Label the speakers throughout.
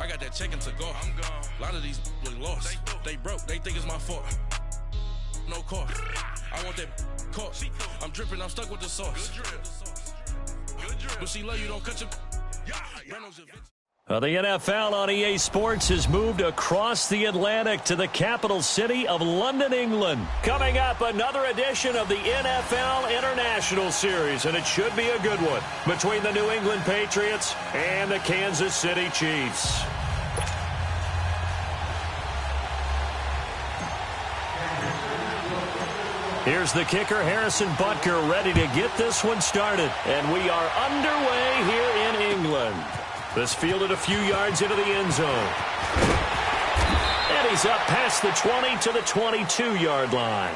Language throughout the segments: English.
Speaker 1: got that check to go. I'm gone. A lot of these look lost. They broke. They think it's my fault. No car. I want that caught. I'm dripping. I'm stuck with the sauce. Good drip. But she love you. Don't cut your.
Speaker 2: The NFL on EA Sports has moved across the Atlantic to the capital city of London, England. Coming up, another edition of the NFL International Series, and it should be a good one, between the New England Patriots and the Kansas City Chiefs. Here's the kicker, Harrison Butker, ready to get this one started. And we are underway here in England. This fielded a few yards into the end zone. And he's up past the 20 to the 22-yard line.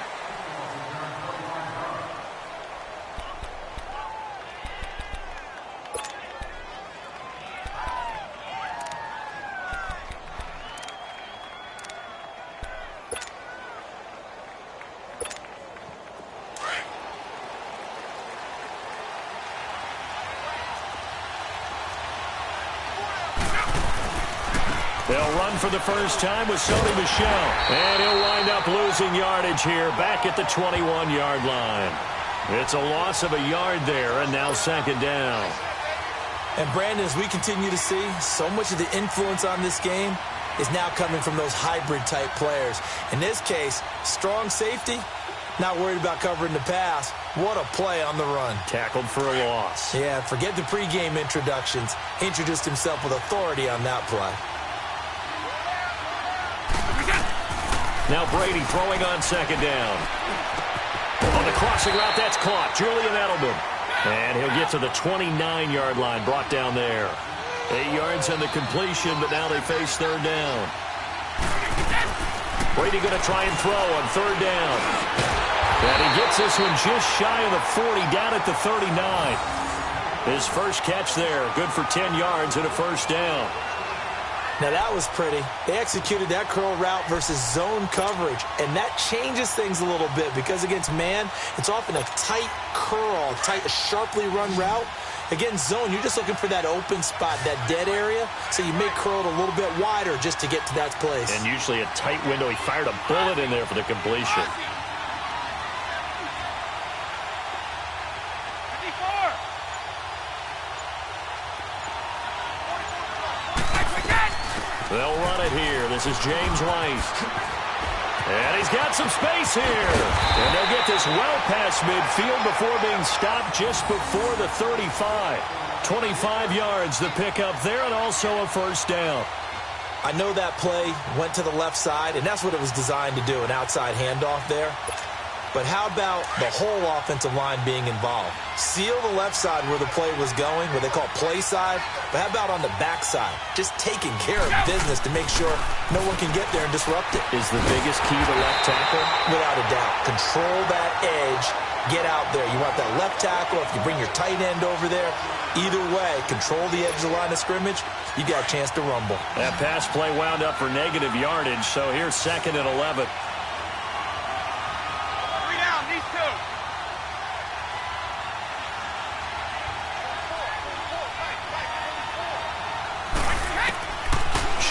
Speaker 2: They'll run for the first time with Sony Michel. And he'll wind up losing yardage here back at the 21-yard line. It's a loss of a yard there, and now second down.
Speaker 3: And Brandon, as we continue to see, so much of the influence on this game is now coming from those hybrid-type players. In this case, strong safety, not worried about covering the pass. What a play on the run.
Speaker 2: Tackled for a loss.
Speaker 3: Yeah, forget the pregame introductions. He introduced himself with authority on that play.
Speaker 2: Now Brady throwing on second down. On the crossing route, that's caught. Julian Edelman. And he'll get to the 29-yard line, brought down there. 8 yards on the completion, but now they face third down. Brady going to try and throw on third down. And he gets this one just shy of the 40, down at the 39. His first catch there, good for 10 yards and a first down.
Speaker 3: Now that was pretty. They executed that curl route versus zone coverage, and that changes things a little bit because against man, it's often a tight curl, sharply run route. Against zone, you're just looking for that open spot, that dead area, so you may curl it a little bit wider just to get to that place.
Speaker 2: And usually a tight window. He fired a bullet in there for the completion. They'll run it here. This is James White. And he's got some space here. And they'll get this well past midfield before being stopped just before the 35. 25 yards the pickup there, and also a first down.
Speaker 3: I know that play went to the left side, and that's what it was designed to do, an outside handoff there. But how about the whole offensive line being involved? Seal the left side where the play was going, what they call play side. But how about on the back side? Just taking care of business to make sure no one can get there and disrupt it.
Speaker 2: Is the biggest key to left tackle?
Speaker 3: Without a doubt. Control that edge. Get out there. You want that left tackle. If you bring your tight end over there, either way, control the edge of the line of scrimmage. You got a chance to rumble.
Speaker 2: That pass play wound up for negative yardage, so here's second and 11.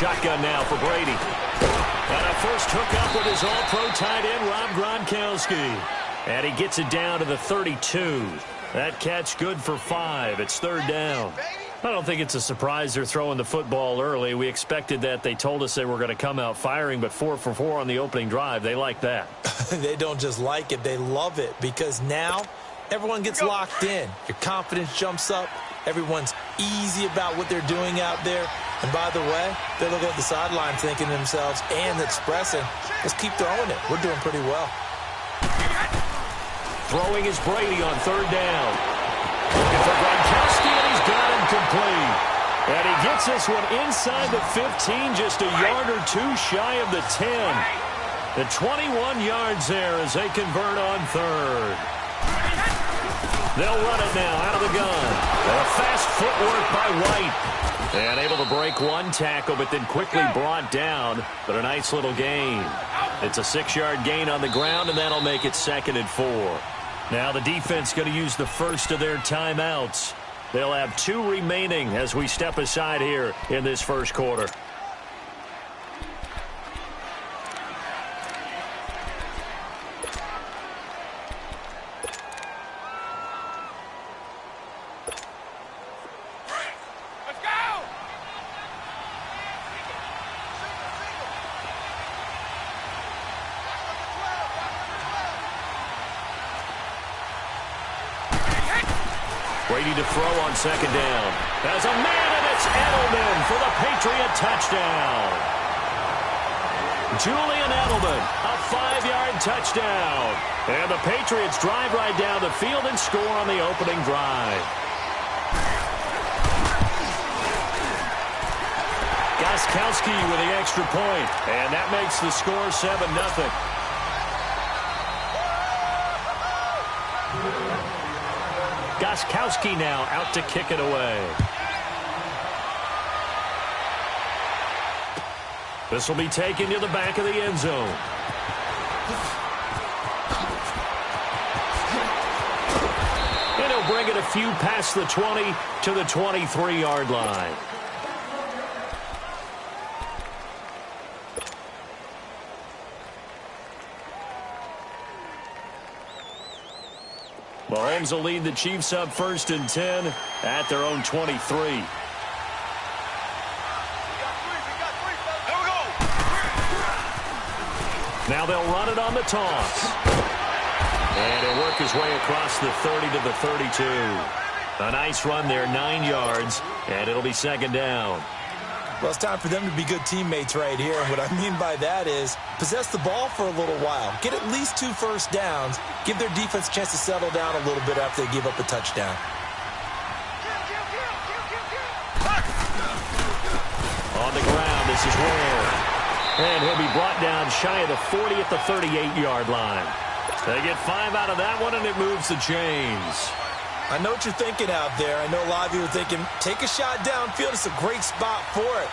Speaker 2: Shotgun now for Brady. And a first hookup with his all-pro tight end, Rob Gronkowski. And he gets it down to the 32. That catch good for 5. It's third down. I don't think it's a surprise they're throwing the football early. We expected that. They told us they were going to come out firing, but 4 for 4 on the opening drive. They like that.
Speaker 3: They don't just like it. They love it because now everyone gets locked in. Your confidence jumps up. Everyone's easy about what they're doing out there. And by the way, they're looking at the sideline thinking to themselves and expressing, let's keep throwing it. We're doing pretty well.
Speaker 2: Throwing is Brady on third down. Looking for Gronkowski, and he's got him complete. And he gets this one inside the 15, just a yard or two shy of the 10. The 21 yards there as they convert on third. They'll run it now out of the gun. And a fast footwork by White. And able to break one tackle, but then quickly brought down. But a nice little gain. It's a 6-yard gain on the ground, and that'll make it second and 4. Now the defense going to use the first of their timeouts. They'll have 2 remaining as we step aside here in this first quarter. Ready to throw on second down. As a man, and it's Edelman for the Patriot touchdown. Julian Edelman, a 5-yard touchdown. And the Patriots drive right down the field and score on the opening drive. Gostkowski with the extra point, and that makes the score 7-0. Gostkowski now out to kick it away. This will be taken to the back of the end zone. And he'll bring it a few past the 20 to the 23-yard line. Mahomes will lead the Chiefs up 1st and 10 at their own 23. Now they'll run it on the toss. And he'll work his way across the 30 to the 32. A nice run there, 9 yards, and it'll be second down.
Speaker 3: Well, it's time for them to be good teammates right here. And what I mean by that is possess the ball for a little while. Get at least 2 first downs. Give their defense a chance to settle down a little bit after they give up a touchdown.
Speaker 2: On the ground, this is Ware. And he'll be brought down shy of the 40 at the 38-yard line. They get 5 out of that one, and it moves the chains.
Speaker 3: I know what you're thinking out there. I know a lot of you are thinking, take a shot downfield. It's a great spot for it.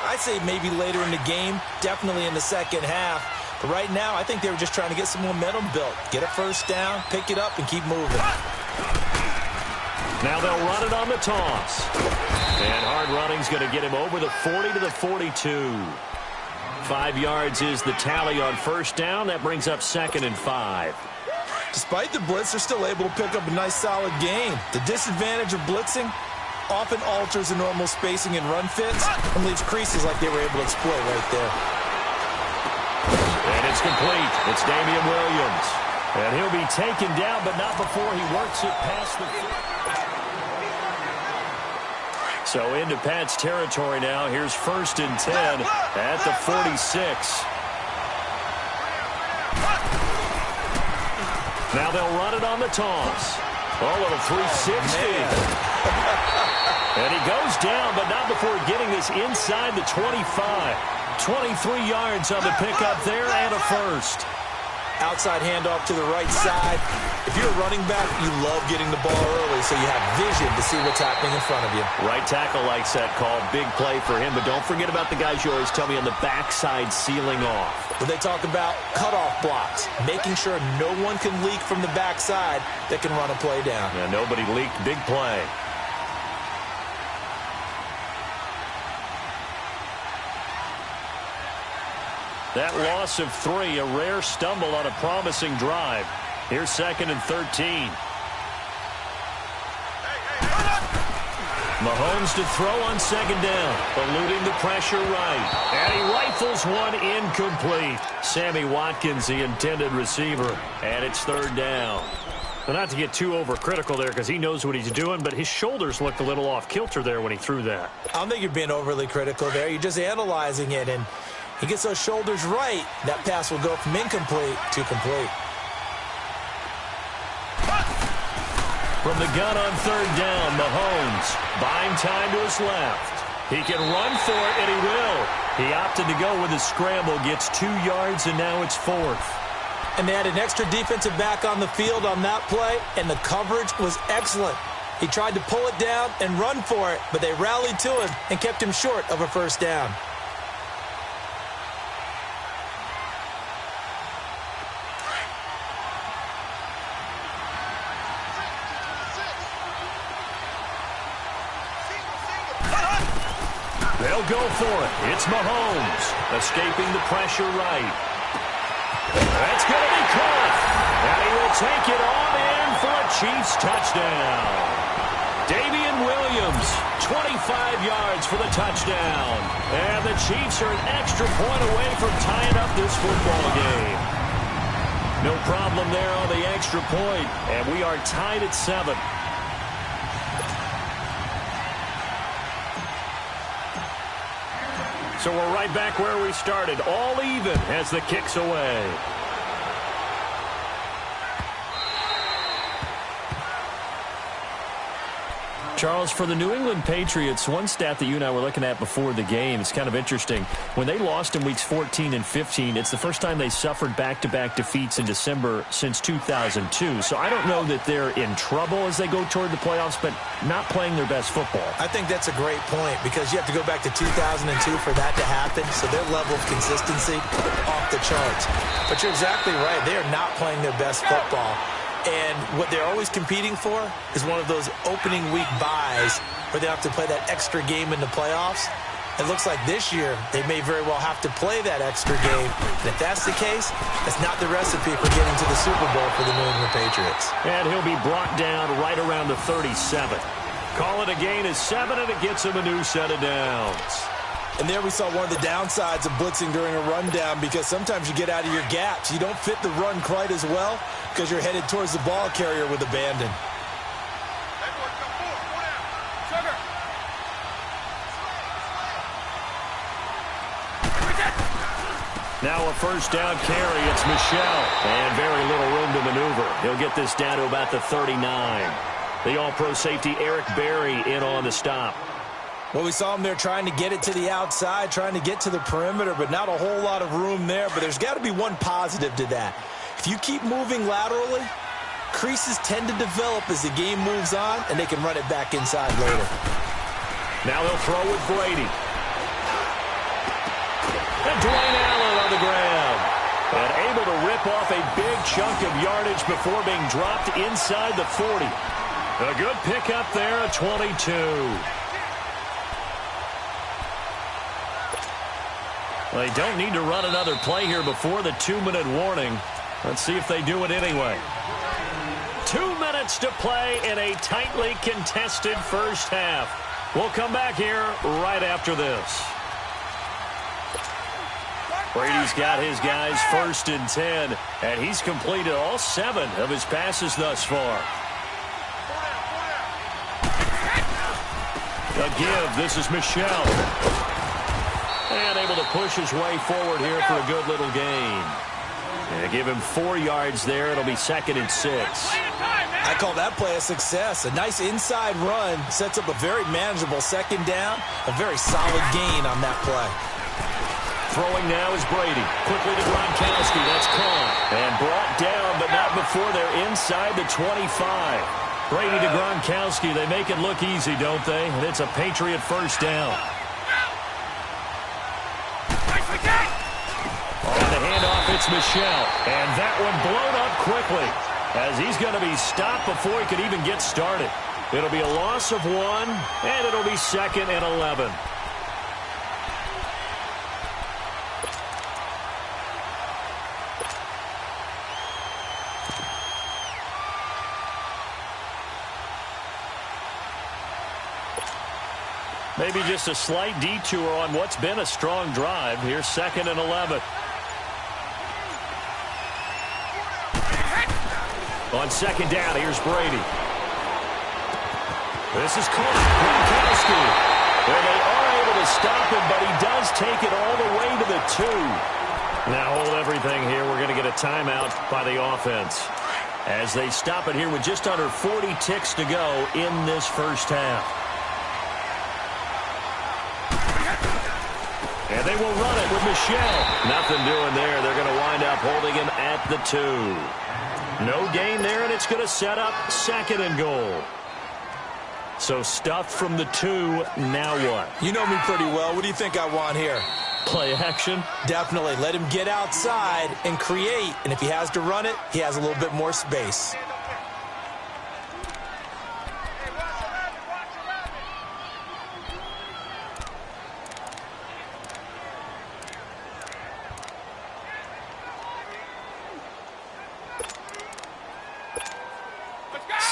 Speaker 3: I'd say maybe later in the game, definitely in the second half. But right now, I think they were just trying to get some momentum built. Get a first down, pick it up, and keep moving.
Speaker 2: Now they'll run it on the toss. And hard running's going to get him over the 40 to the 42. 5 yards is the tally on first down. That brings up 2nd and 5.
Speaker 3: Despite the blitz, they're still able to pick up a nice, solid gain. The disadvantage of blitzing often alters the normal spacing and run fits and leaves creases like they were able to exploit right there.
Speaker 2: And it's complete. It's Damian Williams. And he'll be taken down, but not before he works it past the 50. So into Pat's territory now. Here's 1st and 10 at the 46. Now they'll run it on the toss. Oh, little 360. And he goes down, but not before getting this inside the 25. 23 yards on the pickup there and a first.
Speaker 3: Outside handoff to the right side. If you're a running back, you love getting the ball early so you have vision to see what's happening in front of you.
Speaker 2: Right tackle likes that call. Big play for him, but don't forget about the guys you always tell me on the backside sealing off.
Speaker 3: When they talk about cutoff blocks, making sure no one can leak from the backside that can run a play down.
Speaker 2: Yeah, nobody leaked. Big play. That loss of 3, a rare stumble on a promising drive. Here's 2nd and 13. Mahomes to throw on second down, eluding the pressure right. And he rifles one incomplete. Sammy Watkins, the intended receiver, and it's 3rd down. Well, not to get too overcritical there because he knows what he's doing, but his shoulders looked a little off kilter there when he threw that.
Speaker 3: I don't think you're being overly critical there. You're just analyzing it, and he gets those shoulders right. That pass will go from incomplete to complete.
Speaker 2: From the gun on 3rd down, Mahomes buying time to his left. He can run for it, and he will. He opted to go with a scramble, gets 2 yards, and now it's 4th.
Speaker 3: And they had an extra defensive back on the field on that play, and the coverage was excellent. He tried to pull it down and run for it, but they rallied to him and kept him short of a first down.
Speaker 2: They'll go for it. It's Mahomes escaping the pressure right. That's going to be caught. And he will take it on in for a Chiefs touchdown. Damian Williams, 25 yards for the touchdown. And the Chiefs are an extra point away from tying up this football game. No problem there on the extra point. And we are tied at 7. So we're right back where we started. All even as the kick's away. Charles, for the New England Patriots, one stat that you and I were looking at before the game, it's kind of interesting. When they lost in weeks 14 and 15, it's the first time they suffered back-to-back defeats in December since 2002. So I don't know that they're in trouble as they go toward the playoffs, but not playing their best football.
Speaker 3: I think that's a great point because you have to go back to 2002 for that to happen. So their level of consistency off the charts. But you're exactly right. They are not playing their best football. And what they're always competing for is one of those opening week buys where they have to play that extra game in the playoffs. It looks like this year they may very well have to play that extra game. And if that's the case, that's not the recipe for getting to the Super Bowl for the New England Patriots.
Speaker 2: And he'll be brought down right around the 37. Call it a gain of 7, and it gets him a new set of downs.
Speaker 3: And there we saw one of the downsides of blitzing during a rundown because sometimes you get out of your gaps. You don't fit the run quite as well because you're headed towards the ball carrier with abandon.
Speaker 2: Now a first down carry. It's Michel. And very little room to maneuver. He'll get this down to about the 39. The all-pro safety Eric Berry in on the stop.
Speaker 3: Well, we saw him there trying to get it to the outside, trying to get to the perimeter, but not a whole lot of room there. But there's got to be one positive to that. If you keep moving laterally, creases tend to develop as the game moves on, and they can run it back inside later.
Speaker 2: Now they'll throw with Brady. And Dwayne Allen on the ground. And able to rip off a big chunk of yardage before being dropped inside the 40. A good pickup there at 22. Well, they don't need to run another play here before the 2-minute warning. Let's see if they do it anyway. 2 minutes to play in a tightly contested first half. We'll come back here right after this. Brady's got his guys 1st and 10, and he's completed all 7 of his passes thus far. A give. This is Michel. And able to push his way forward here for a good little gain. And give him 4 yards there. It'll be 2nd and 6.
Speaker 3: I call that play a success. A nice inside run sets up a very manageable 2nd down. A very solid gain on that play.
Speaker 2: Throwing now is Brady. Quickly to Gronkowski. That's caught. And brought down, but not before they're inside the 25. Brady to Gronkowski. They make it look easy, don't they? And it's a Patriot first down. On the handoff, it's Michel. And that one blown up quickly as he's going to be stopped before he could even get started. It'll be a loss of 1, and it'll be 2nd and 11. Maybe just a slight detour on what's been a strong drive. Here's 2nd and 11. On 2nd down, here's Brady. This is caught. Gronkowski. Well, they are able to stop him, but he does take it all the way to the 2. Now hold everything here. We're going to get a timeout by the offense as they stop it here with just under 40 ticks to go in this first half. And they will run it with Michel. Nothing doing there. They're going to wind up holding him at the 2. No gain there, and it's going to set up 2nd and goal. So stuffed from the 2. Now what?
Speaker 3: You know me pretty well. What do you think I want here?
Speaker 2: Play action?
Speaker 3: Definitely. Let him get outside and create. And if he has to run it, he has a little bit more space.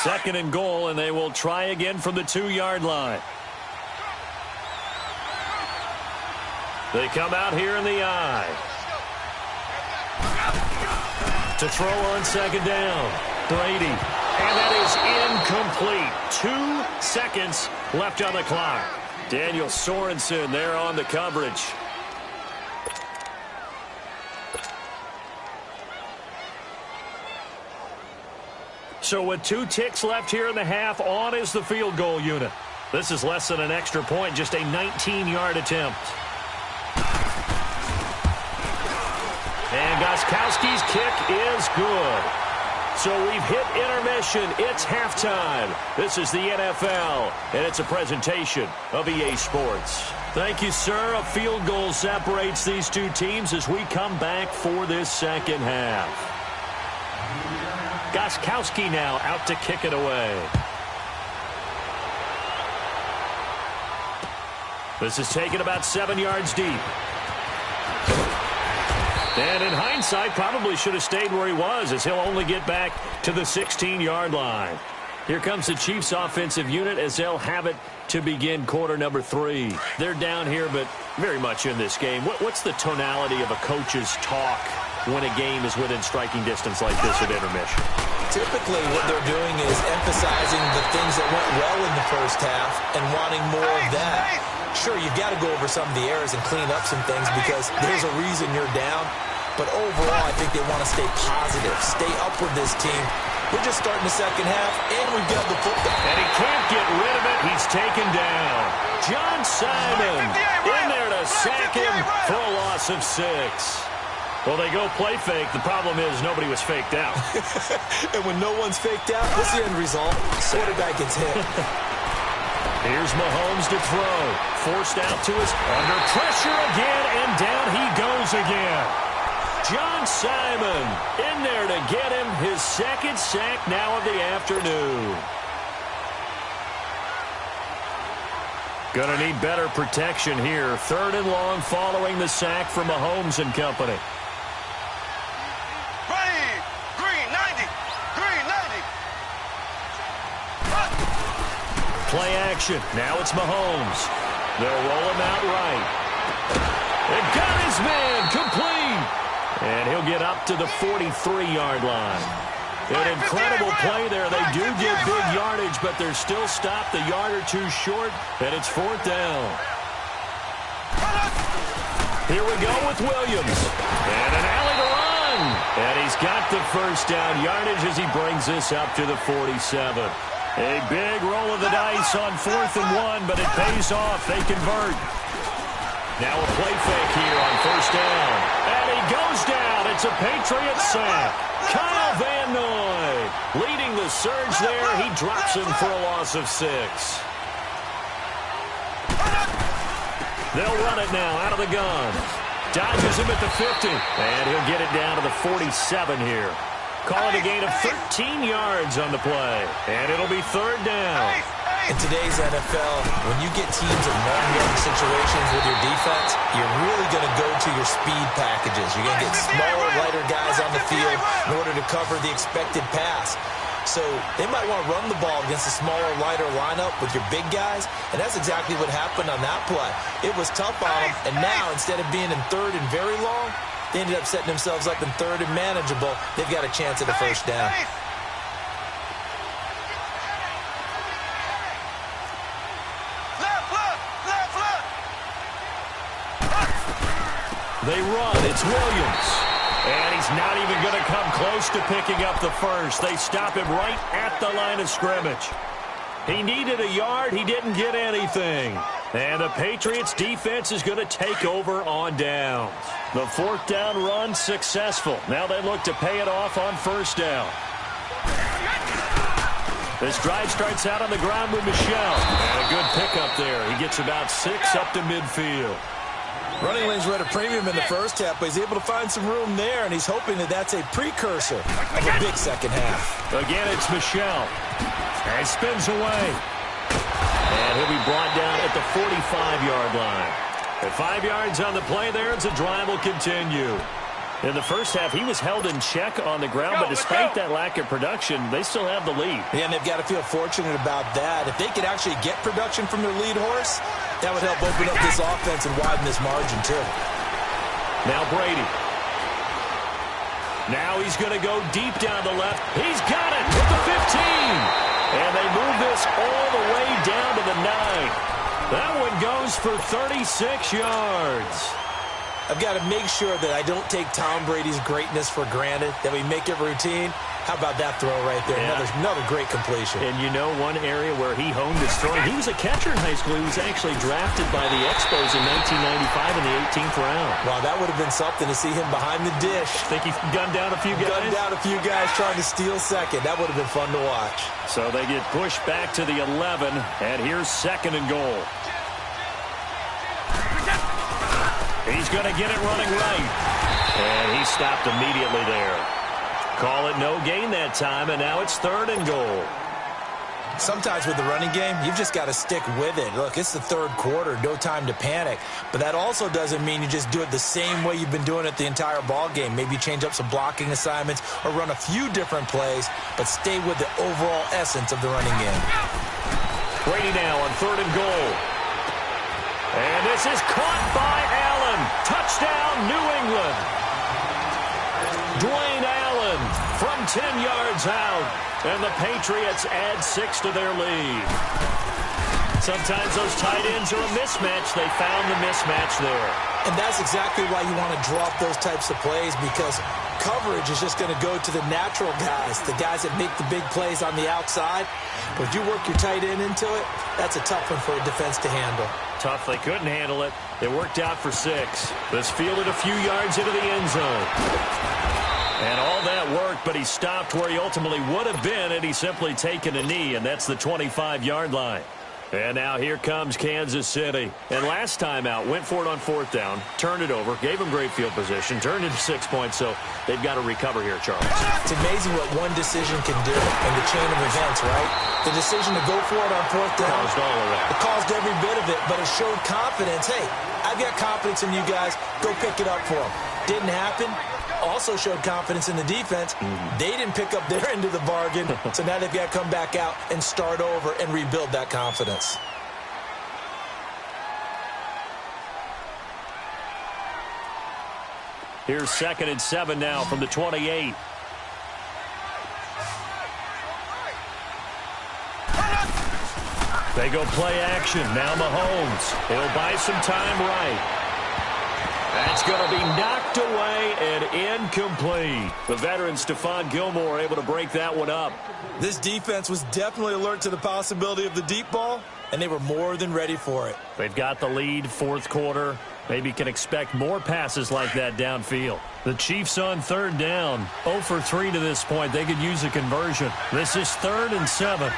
Speaker 2: Second and goal, and they will try again from the 2-yard line. They come out here in the I. To throw on 2nd down. Brady. And that is incomplete. 2 seconds left on the clock. Daniel Sorensen there on the coverage. So with 2 ticks left here in the half, on is the field goal unit. This is less than an extra point, just a 19-yard attempt. And Gostkowski's kick is good. So we've hit intermission. It's halftime. This is the NFL, and it's a presentation of EA Sports. Thank you, sir. A field goal separates these two teams as we come back for this second half. Gostkowski now out to kick it away. This is taken about 7 yards deep. And in hindsight, probably should have stayed where he was, as he'll only get back to the 16-yard line. Here comes the Chiefs' offensive unit as they'll have it to begin quarter number 3. They're down here, but very much in this game. What's the tonality of a coach's talk when a game is within striking distance like this at intermission?
Speaker 3: Typically, what they're doing is emphasizing the things that went well in the first half and wanting more of that. Sure, you've got to go over some of the errors and clean up some things because there's a reason you're down. But overall, I think they want to stay positive, stay up with this team. We're just starting the second half, and we've got the football.
Speaker 2: And he can't get rid of it. He's taken down. John Simon in there to sack him for a loss of 6. Well, they go play fake. The problem is nobody was faked out.
Speaker 3: And when no one's faked out, what's the end result? Quarterback gets hit.
Speaker 2: Here's Mahomes to throw. Forced out to his under pressure again, and down he goes again. John Simon in there to get him his second sack now of the afternoon. Gonna need better protection here. 3rd and long following the sack from Mahomes and company. Play action. Now it's Mahomes. They'll roll him out right. And got his man complete. And he'll get up to the 43-yard line. An incredible play there. They do get big yardage, but they're still stopped a yard or two short, and it's 4th down. Here we go with Williams. And an alley to run. And he's got the first down yardage as he brings this up to the 47. A big roll of the dice on 4th and 1, but it pays off. They convert. Now a play fake here on 1st down. And he goes down. It's a Patriot sack. Kyle Van Noy leading the surge there. He drops him for a loss of 6. They'll run it now out of the gun. Dodges him at the 50. And he'll get it down to the 47 here. Calling a gain of 13 yards on the play. And it'll be 3rd down.
Speaker 3: In today's NFL, when you get teams in long-run situations with your defense, you're really going to go to your speed packages. You're going to get smaller, lighter guys on the field in order to cover the expected pass. So they might want to run the ball against a smaller, lighter lineup with your big guys, and that's exactly what happened on that play. It was tough on them, and now instead of being in 3rd and very long, they ended up setting themselves up in 3rd and manageable. They've got a chance at a 1st down.
Speaker 2: They run. It's Williams. And he's not even going to come close to picking up the first. They stop him right at the line of scrimmage. He needed a yard. He didn't get anything. And the Patriots defense is going to take over on downs. The 4th down run successful. Now they look to pay it off on 1st down. This drive starts out on the ground with Michel. And a good pickup there. He gets about 6 up to midfield.
Speaker 3: Running lanes were at a premium in the first half, but he's able to find some room there, and he's hoping that that's a precursor of a big second half.
Speaker 2: Again, it's Michel. And spins away. And he'll be brought down at the 45-yard line. At 5 yards on the play there, as the drive will continue. In the first half, he was held in check on the ground, but despite that lack of production, they still have the lead.
Speaker 3: Yeah, and they've got to feel fortunate about that. If they could actually get production from their lead horse, that would help open up this offense and widen this margin, too.
Speaker 2: Now Brady. Now he's going to go deep down the left. He's got it with the 15. And they move this all the way down to the 9. That one goes for 36 yards.
Speaker 3: I've got to make sure that I don't take Tom Brady's greatness for granted, that we make it routine. How about that throw right there?
Speaker 2: Yeah.
Speaker 3: Another great completion.
Speaker 2: And you know one area where he honed his throwing? He was a catcher in high school. He was actually drafted by the Expos in 1995 in the 18th round.
Speaker 3: Wow, that would have been something to see him behind the dish.
Speaker 2: Think he gunned down a few guys?
Speaker 3: Gunned down a few guys trying to steal second. That would have been fun to watch.
Speaker 2: So they get pushed back to the 11, and here's 2nd and goal. He's going to get it running right. And he stopped immediately there. Call it no gain that time, and now it's 3rd and goal.
Speaker 3: Sometimes with the running game, you've just got to stick with it. Look, it's the 3rd quarter, no time to panic. But that also doesn't mean you just do it the same way you've been doing it the entire ball game. Maybe change up some blocking assignments or run a few different plays, but stay with the overall essence of the running game.
Speaker 2: Brady now on 3rd and goal. And this is caught by Allen. Touchdown, New England. Dwayne Allen from 10 yards out. And the Patriots add 6 to their lead. Sometimes those tight ends are a mismatch. They found the mismatch there.
Speaker 3: And that's exactly why you want to drop those types of plays, because coverage is just going to go to the natural guys, the guys that make the big plays on the outside. But if you work your tight end into it, that's a tough one for a defense to handle.
Speaker 2: Tough. They couldn't handle it. It worked out for 6. This fielded a few yards into the end zone. And all that worked, but he stopped where he ultimately would have been had he simply taken a knee, and that's the 25-yard line. And now here comes Kansas City. And last time out, went for it on 4th down, turned it over, gave him great field position, turned into 6 points, so they've got to recover here, Charles.
Speaker 3: It's amazing what one decision can do in the chain of events, right? The decision to go for it on 4th down.
Speaker 2: Caused all of that.
Speaker 3: It caused every bit of it, but it showed confidence. Hey, I've got confidence in you guys. Go pick it up for them. Didn't happen. Also showed confidence in the defense. They didn't pick up their end of the bargain, so now they've got to come back out and start over and rebuild that confidence.
Speaker 2: Here's 2nd and 7 now from the 28. They go play action. Now Mahomes. He'll buy some time right. That's going to be knocked away and incomplete. The veteran Stephon Gilmore able to break that one up.
Speaker 3: This defense was definitely alert to the possibility of the deep ball, and they were more than ready for it.
Speaker 2: They've got the lead, 4th quarter. Maybe can expect more passes like that downfield. The Chiefs on 3rd down. 0 for 3 to this point. They could use a conversion. This is 3rd and 7.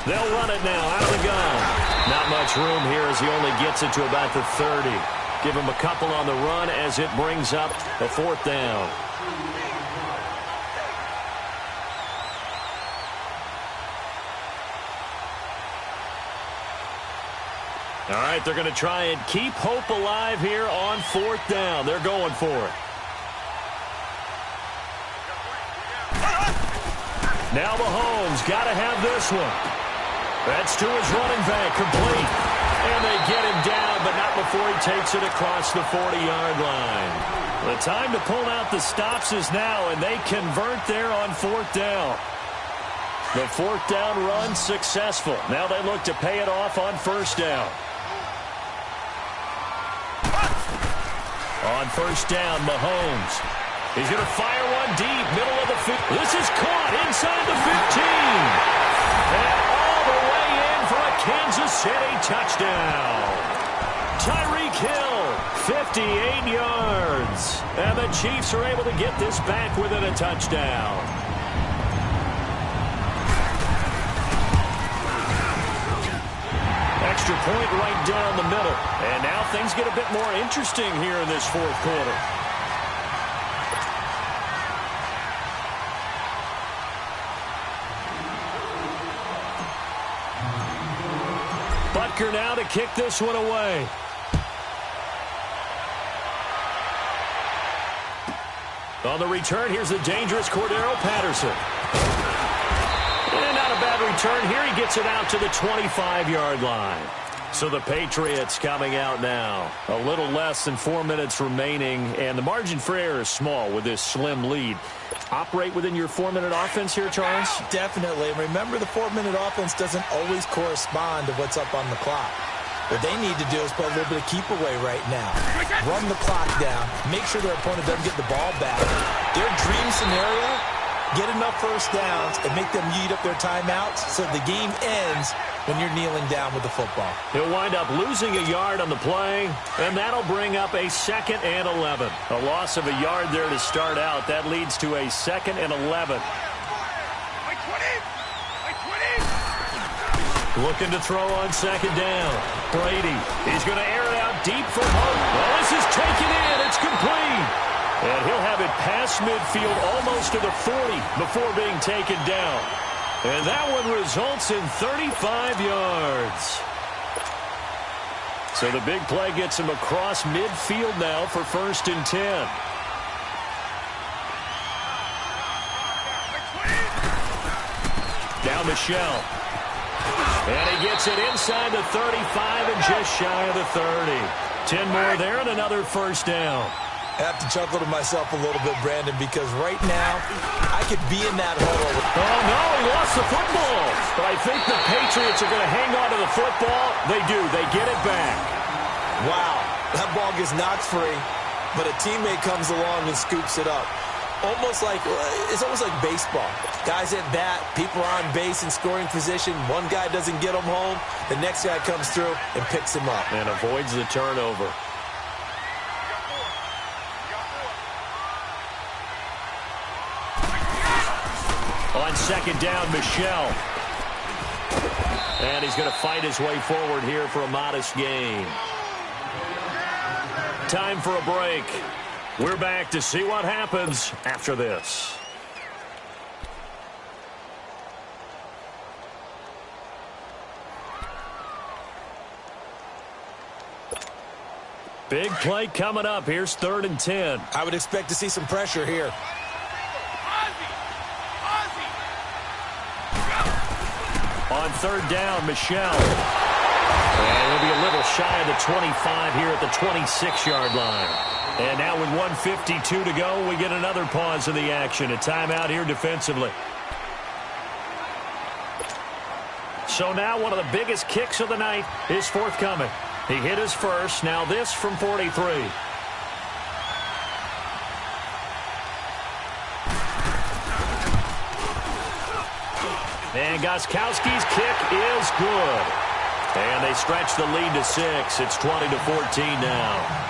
Speaker 2: They'll run it now out of the gun. Not much room here as he only gets it to about the 30. Give him a couple on the run as it brings up a 4th down. All right, they're going to try and keep hope alive here on 4th down. They're going for it. Now Mahomes got to have this one. That's to his running back, complete. And they get him down, but not before he takes it across the 40-yard line. The time to pull out the stops is now, and they convert there on 4th down. The 4th down run successful. Now they look to pay it off on 1st down. On 1st down, Mahomes. He's going to fire one deep, middle of the field. This is caught inside the 15. And all the way in for a Kansas City touchdown. Tyreek Hill, 58 yards. And the Chiefs are able to get this back within a touchdown. Extra point right down the middle. And now things get a bit more interesting here in this 4th quarter. Butker now to kick this one away. On the return, here's the dangerous Cordero Patterson. And not a bad return here. He gets it out to the 25-yard line. So the Patriots coming out now. A little less than 4 minutes remaining, and the margin for error is small with this slim lead. Operate within your 4-minute offense here, Charles?
Speaker 3: Definitely. And remember, the 4-minute offense doesn't always correspond to what's up on the clock. What they need to do is play a little bit of keep away right now. Run the clock down. Make sure their opponent doesn't get the ball back. Their dream scenario, get enough first downs and make them eat up their timeouts so the game ends when you're kneeling down with the football.
Speaker 2: He'll wind up losing a yard on the play, and that'll bring up a 2nd and 11. A loss of a yard there to start out. That leads to a 2nd and 11. Looking to throw on 2nd down. Brady, he's going to air it out deep for Hope. Well, this is taken in. It's complete. And he'll have it past midfield almost to the 40 before being taken down. And that one results in 35 yards. So the big play gets him across midfield now for 1st and 10. Down Michelle. And he gets it inside the 35 and just shy of the 30. 10 more there and another 1st down.
Speaker 3: I have to chuckle to myself a little bit, Brandon, because right now I could be in that huddle.
Speaker 2: Oh, no, he lost the football. But I think the Patriots are going to hang on to the football. They do. They get it back.
Speaker 3: Wow, that ball gets knocked free, but a teammate comes along and scoops it up. It's almost like baseball. Guys at bat, people are on base in scoring position. One guy doesn't get him home. The next guy comes through and picks him up.
Speaker 2: And avoids the turnover. On 2nd down, Michelle. And he's going to fight his way forward here for a modest gain. Time for a break. We're back to see what happens after this. Big play coming up. Here's 3rd and 10.
Speaker 3: I would expect to see some pressure here.
Speaker 2: On 3rd down, Michelle. And he'll be a little shy of the 25 here at the 26-yard line. And now with 1:52 to go, we get another pause in the action. A timeout here defensively. So now one of the biggest kicks of the night is forthcoming. He hit his first. Now this from 43. And Gostkowski's kick is good. And they stretch the lead to 6. It's 20-14 now.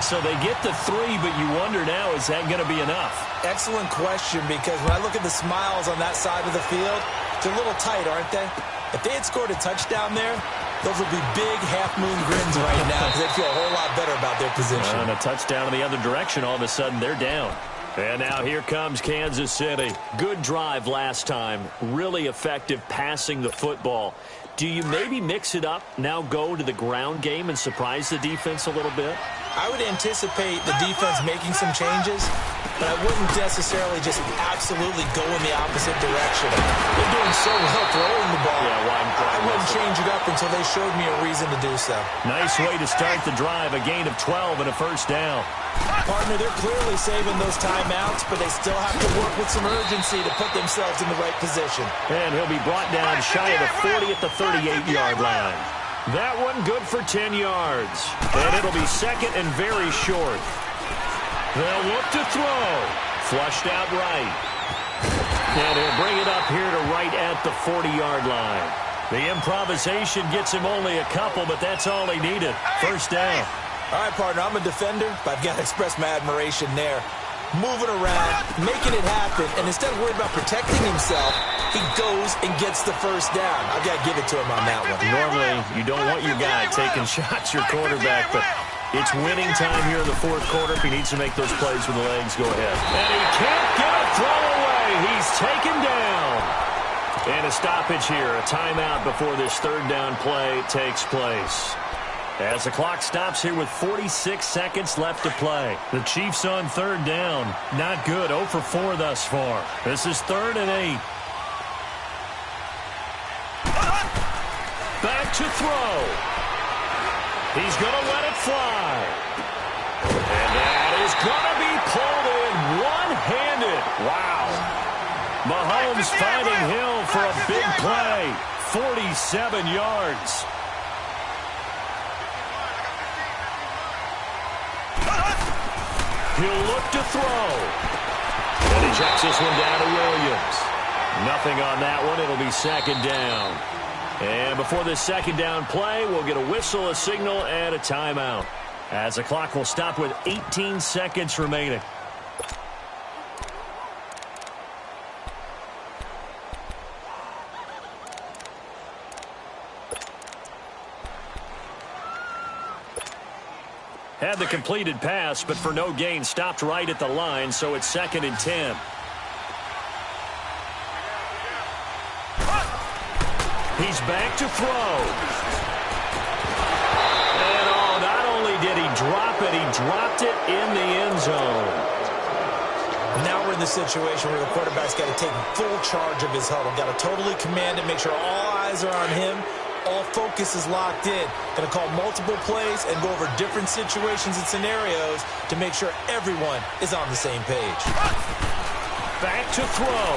Speaker 2: So they get the 3, but you wonder now, is that going to be enough?
Speaker 3: Excellent question, because when I look at the smiles on that side of the field, they're a little tight, aren't they? If they had scored a touchdown there, those would be big half-moon grins right now because they'd feel a whole lot better about their position.
Speaker 2: And a touchdown in the other direction, all of a sudden they're down. And now here comes Kansas City. Good drive last time. Really effective passing the football. Do you maybe mix it up, now go to the ground game and surprise the defense a little bit?
Speaker 3: I would anticipate the defense making some changes, but I wouldn't necessarily just absolutely go in the opposite direction. They're doing so well throwing the ball. I wouldn't change it up until they showed me a reason to do so.
Speaker 2: Nice way to start the drive, a gain of 12 and a 1st down.
Speaker 3: Partner, they're clearly saving those timeouts, but they still have to work with some urgency to put themselves in the right position.
Speaker 2: And he'll be brought down shy of the 40 at the 38-yard line. That one good for 10 yards. And it'll be 2nd and very short. They'll look to throw. Flushed out right. And he'll bring it up here to right at the 40-yard line. The improvisation gets him only a couple, but that's all he needed. 1st down.
Speaker 3: All right, partner, I'm a defender, but I've got to express my admiration there. Moving around, making it happen, and instead of worried about protecting himself, he goes and gets the 1st down. I've got to give it to him on that one.
Speaker 2: Normally, you don't want your guy taking shots, your quarterback, but it's winning time here in the 4th quarter. If he needs to make those plays with the legs, go ahead. And he can't get a throw away. He's taken down. And a stoppage here, a timeout before this 3rd down play takes place. As the clock stops here with 46 seconds left to play. The Chiefs on 3rd down. Not good. 0 for 4 thus far. This is 3rd and 8. Back to throw. He's going to let it fly. And that is going to be pulled in one-handed. Wow. Mahomes finding Hill for a big play. 47 yards. He'll look to throw. And he checks this one down to Williams. Nothing on that one. It'll be second down. And before this second down play, we'll get a whistle, a signal, and a timeout, as the clock will stop with 18 seconds remaining. Had the completed pass, but for no gain, stopped right at the line, so it's 2nd and 10. He's back to throw. And not only did he drop it, he dropped it in the end zone.
Speaker 3: Now we're in the situation where the quarterback's got to take full charge of his huddle. Got to totally command it, make sure all eyes are on him. All focus is locked in. Going to call multiple plays and go over different situations and scenarios to make sure everyone is on the same page.
Speaker 2: Back to throw.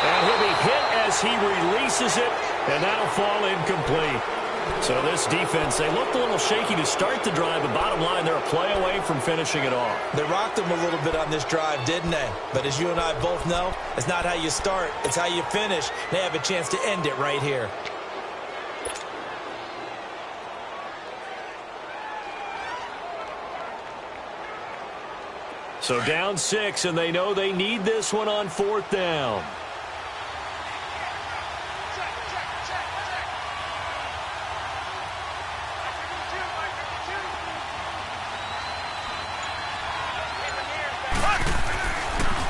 Speaker 2: And he'll be hit as he releases it, and that'll fall incomplete. So this defense, they looked a little shaky to start the drive, but bottom line, they're a play away from finishing it off.
Speaker 3: They rocked them a little bit on this drive, didn't they? But as you and I both know, it's not how you start, it's how you finish. They have a chance to end it right here.
Speaker 2: So down 6, and they know they need this one on 4th down.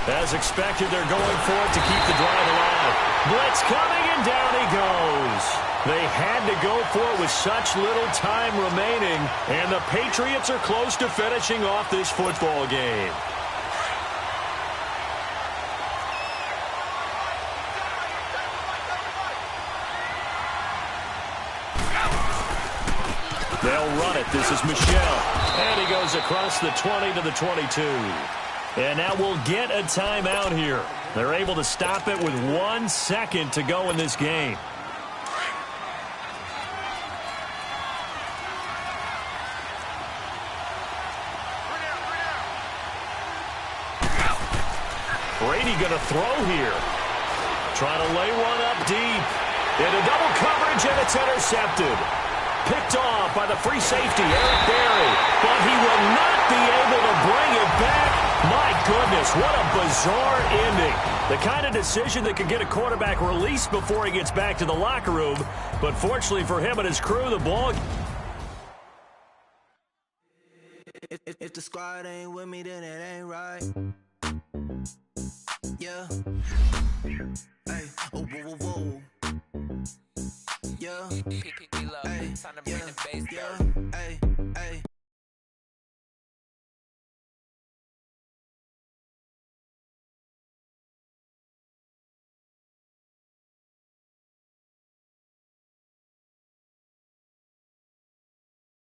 Speaker 2: As expected, they're going for it to keep the drive alive. Blitz coming, and down he goes. They had to go for it with such little time remaining, and the Patriots are close to finishing off this football game. They'll run it. This is Michel. And he goes across the 20 to the 22. And now we'll get a timeout here. They're able to stop it with 1 second to go in this game. Brady going to throw here. Trying to lay one up deep. Into double coverage, and it's intercepted. Picked off by the free safety, Eric Berry. But he will not be able to bring it back. My goodness, what a bizarre ending. The kind of decision that could get a quarterback released before he gets back to the locker room. But fortunately for him and his crew, the ball...
Speaker 4: If the squad ain't with me, then it ain't right. Yeah. Hey, oh, whoa, whoa, whoa. Yeah.